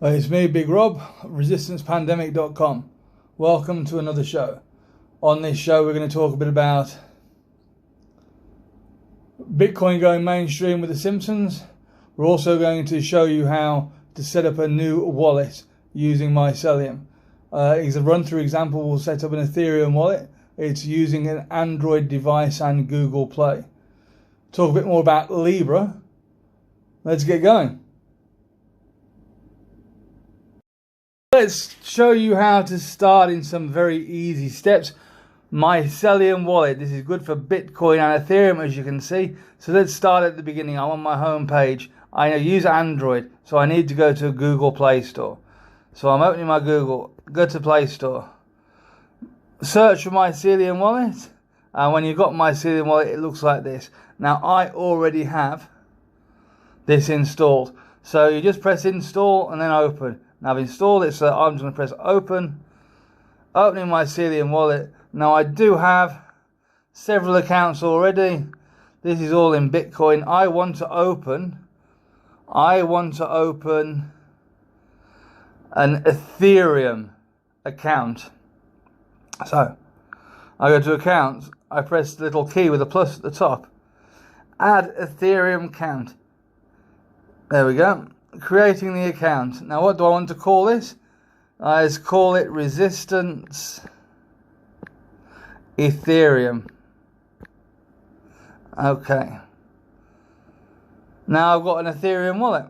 It's me, Big Rob, resistancepandemic.com. Welcome to another show. On this show, we're going to talk a bit about Bitcoin going mainstream with the Simpsons. We're also going to show you how to set up a new wallet using Mycellium. As a run-through example, we'll set up an Ethereum wallet. It's using an Android device and Google Play. Talk a bit more about Libra. Let's get going. Let's show you how to start in some very easy steps. Mycellium wallet. This is good for Bitcoin and Ethereum, as you can see. So let's start at the beginning. I'm on my home page. I use Android, so I need to go to Google Play Store. So I'm opening my Google. Go to Play Store. Search for Mycellium wallet. And when you've got Mycellium wallet, it looks like this. Now I already have this installed. So you just press install and then open. Now I've installed it, so I'm just going to press open. Opening Mycellium wallet. Now I do have several accounts already. This is all in Bitcoin. I want to open an Ethereum account. So I go to accounts. I press the little key with a plus at the top. Add Ethereum account. There we go. Creating the account. Now what do I want to call this? Let's call it Resistance Ethereum. Okay. Now I've got an Ethereum wallet.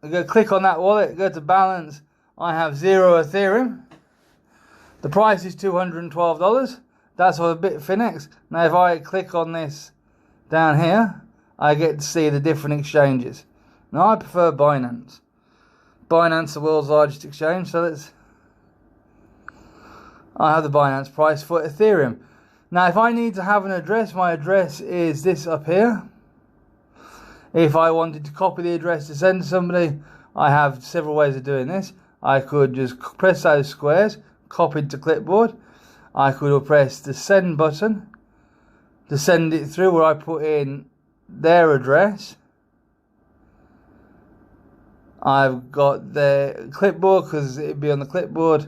I'm going to click on that wallet, go to balance. I have 0 Ethereum. The price is $212. That's for Bitfinex. Now if I click on this down here, I get to see the different exchanges. Now I prefer Binance. Binance, the world's largest exchange, so I have the Binance price for Ethereum. Now if I need to have an address, my address is this up here. If I wanted to copy the address to send to somebody, I have several ways of doing this. I could just press those squares, copy it to clipboard. I could press the send button to send it through, where I put in their address. I've got the clipboard because it'd be on the clipboard.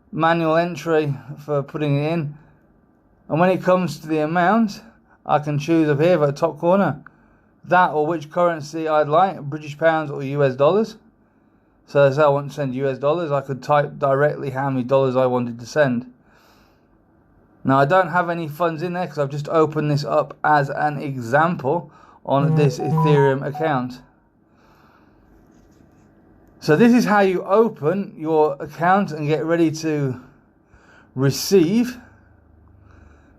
Manual entry for putting it in. And when it comes to the amount, I can choose up here at the top corner that or which currency I'd like, British pounds or US dollars. So as I want to send US dollars, I could type directly how many dollars I wanted to send. Now I don't have any funds in there because I've just opened this up as an example on this Ethereum account. So this is how you open your account and get ready to receive.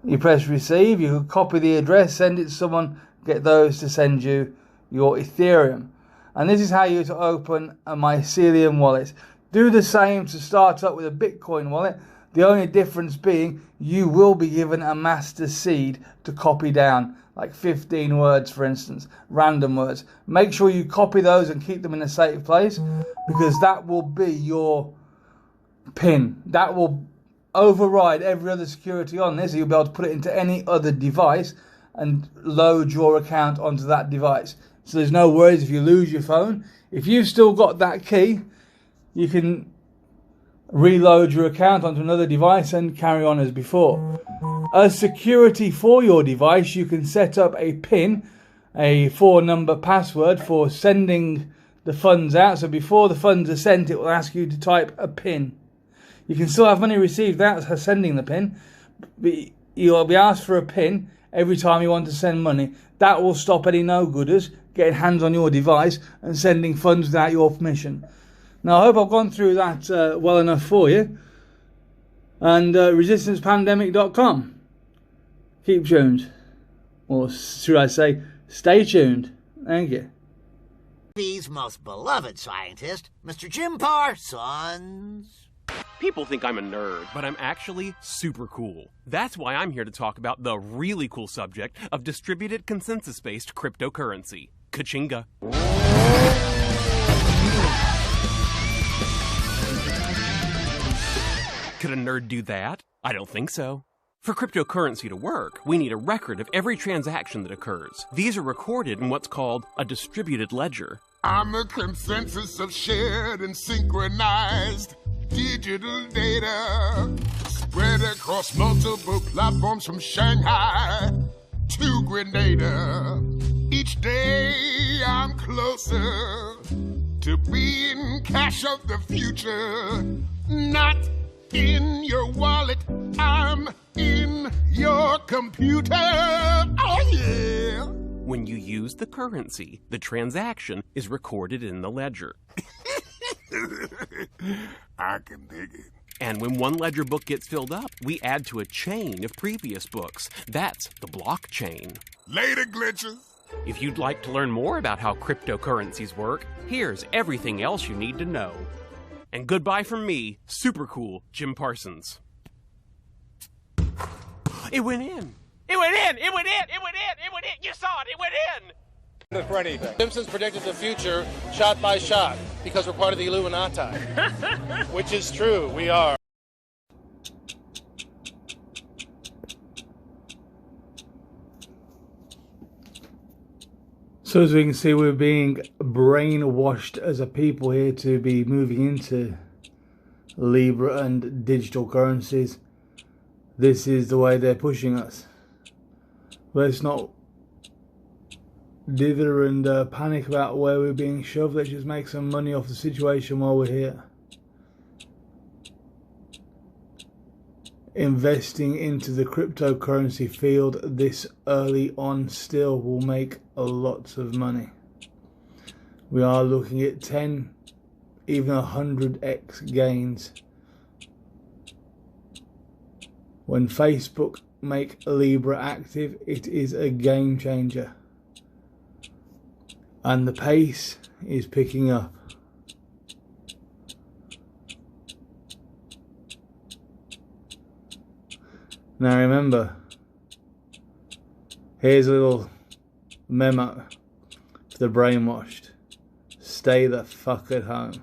You press receive, you copy the address, send it to someone, get those to send you your Ethereum. And this is how you to open a Mycellium wallet. Do the same to start up with a Bitcoin wallet. The only difference being you will be given a master seed to copy down, like 15 words for instance, random words. Make sure you copy those and keep them in a safe place, because that will be your PIN. That will override every other security on this. You'll be able to put it into any other device and load your account onto that device. So there's no worries if you lose your phone. If you've still got that key, you can reload your account onto another device and carry on as before. As security for your device, you can set up a PIN, a 4-number password for sending the funds out. So before the funds are sent, it will ask you to type a PIN. You can still have money received without sending the PIN, but you'll be asked for a PIN every time you want to send money. That will stop any no-gooders getting hands on your device and sending funds without your permission. Now I hope I've gone through that well enough for you. And resistancepandemic.com. Keep tuned. Or should I say, stay tuned. Thank you. TV's most beloved scientist, Mr. Jim Parsons. People think I'm a nerd, but I'm actually super cool. That's why I'm here to talk about the really cool subject of distributed consensus-based cryptocurrency. Kachinga. Could a nerd do that? I don't think so. For cryptocurrency to work, we need a record of every transaction that occurs. These are recorded in what's called a distributed ledger. I'm a consensus of shared and synchronized digital data spread across multiple platforms from Shanghai to Grenada. Each day I'm closer to being cash of the future. Not in your wallet, I'm in your computer. Oh yeah! When you use the currency, the transaction is recorded in the ledger. I can dig it. And when one ledger book gets filled up, we add to a chain of previous books. That's the blockchain. Later, glitches. If you'd like to learn more about how cryptocurrencies work, here's everything else you need to know. And goodbye from me, super cool Jim Parsons. It went in! It went in! It went in! It went in! It went in! You saw it! It went in! For anything. Simpsons predicted the future shot by shot because we're part of the Illuminati. Which is true, we are. So as we can see, we're being brainwashed as a people here to be moving into Libra and digital currencies. This is the way they're pushing us. Let's not dither and panic about where we're being shoved. Let's just make some money off the situation while we're here. Investing into the cryptocurrency field this early on still will make lots of money. We are looking at 10, even 100x gains. When Facebook make Libra active, it is a game changer. And the pace is picking up. Now remember, here's a little memo for the brainwashed. Stay the fuck at home.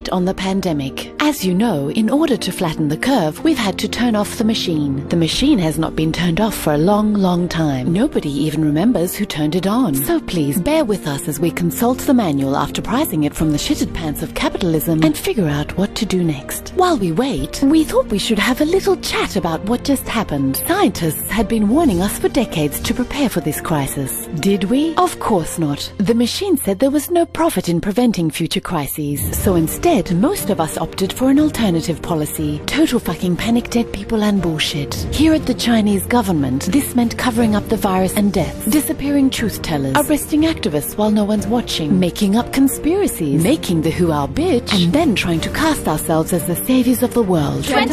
On the pandemic. As you know, in order to flatten the curve, we've had to turn off the machine. The machine has not been turned off for a long time. Nobody even remembers who turned it on. So please bear with us as we consult the manual after prizing it from the shitted pants of capitalism and figure out what to do next. While we wait, we thought we should have a little chat about what just happened. Scientists had been warning us for decades to prepare for this crisis. Did we? Of course not. The machine said there was no profit in preventing future crises. So instead, most of us opted for an alternative policy. Total fucking panic, dead people and bullshit. Here at the Chinese government, this meant covering up the virus and deaths, disappearing truth tellers, arresting activists while no one's watching, making up conspiracies, making the WHO our bitch, and then trying to cast ourselves as the saviors of the world. Here at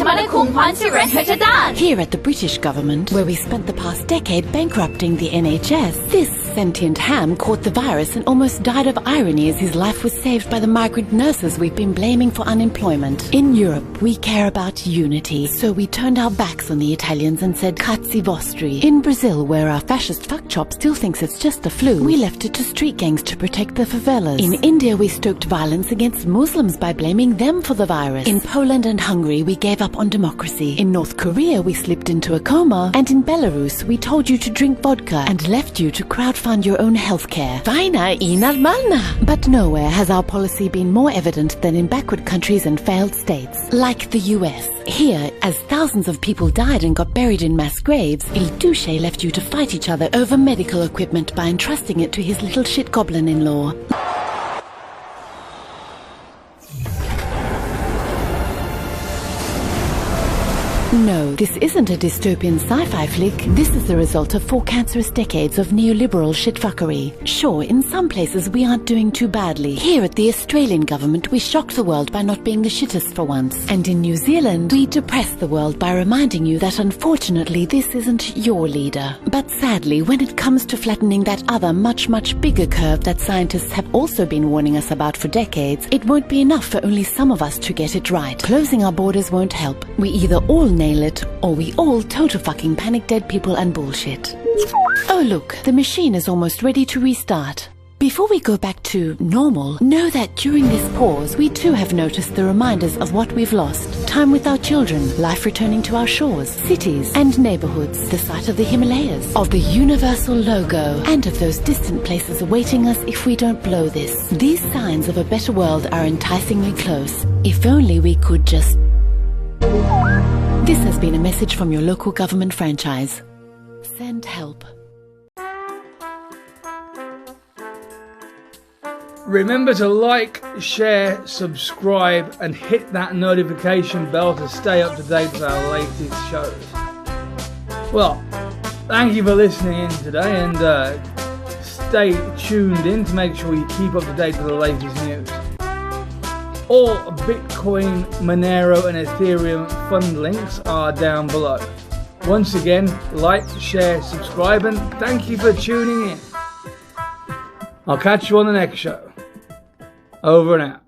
the British government, where we spent the past decade bankrupting the NHS, this sentient ham caught the virus and almost died of irony as his life was saved by the migrant nurses we've been blaming for unemployment. In Europe, we care about unity, so we turned our backs on the Italians and said cazzi vostri. In Brazil, where our fascist fuckchop still thinks it's just the flu, we left it to street gangs to protect the favelas. In India, we stoked violence against Muslims by blaming them for the virus. In Poland and Hungary, we gave up on democracy. In North Korea, we slipped into a coma. And in Belarus, we told you to drink vodka and left you to crowdfund your own healthcare. Fajna i normalna. But nowhere has our policy been more evident than in backward countries and failed states, like the US. Here, as thousands of people died and got buried in mass graves, Il Duce left you to fight each other over medical equipment by entrusting it to his little shit goblin-in-law. No, this isn't a dystopian sci-fi flick. This is the result of 4 cancerous decades of neoliberal shitfuckery. Sure, in some places we aren't doing too badly. Here at the Australian government, we shocked the world by not being the shittest for once. And in New Zealand, we depressed the world by reminding you that unfortunately this isn't your leader. But sadly, when it comes to flattening that other much bigger curve that scientists have also been warning us about for decades, it won't be enough for only some of us to get it right. Closing our borders won't help. We either all nail it, or we all total fucking panic dead people and bullshit. Oh look, the machine is almost ready to restart. Before we go back to normal, know that during this pause, we too have noticed the reminders of what we've lost. Time with our children, life returning to our shores, cities and neighborhoods, the sight of the Himalayas, of the universal logo, and of those distant places awaiting us if we don't blow this. These signs of a better world are enticingly close. If only we could just... This has been a message from your local government franchise. Send help. Remember to like, share, subscribe and hit that notification bell to stay up to date with our latest shows. Well, thank you for listening in today, and stay tuned in to make sure you keep up to date with the latest news. All Bitcoin, Monero and Ethereum fund links are down below. Once again, like, share, subscribe and thank you for tuning in. I'll catch you on the next show. Over and out.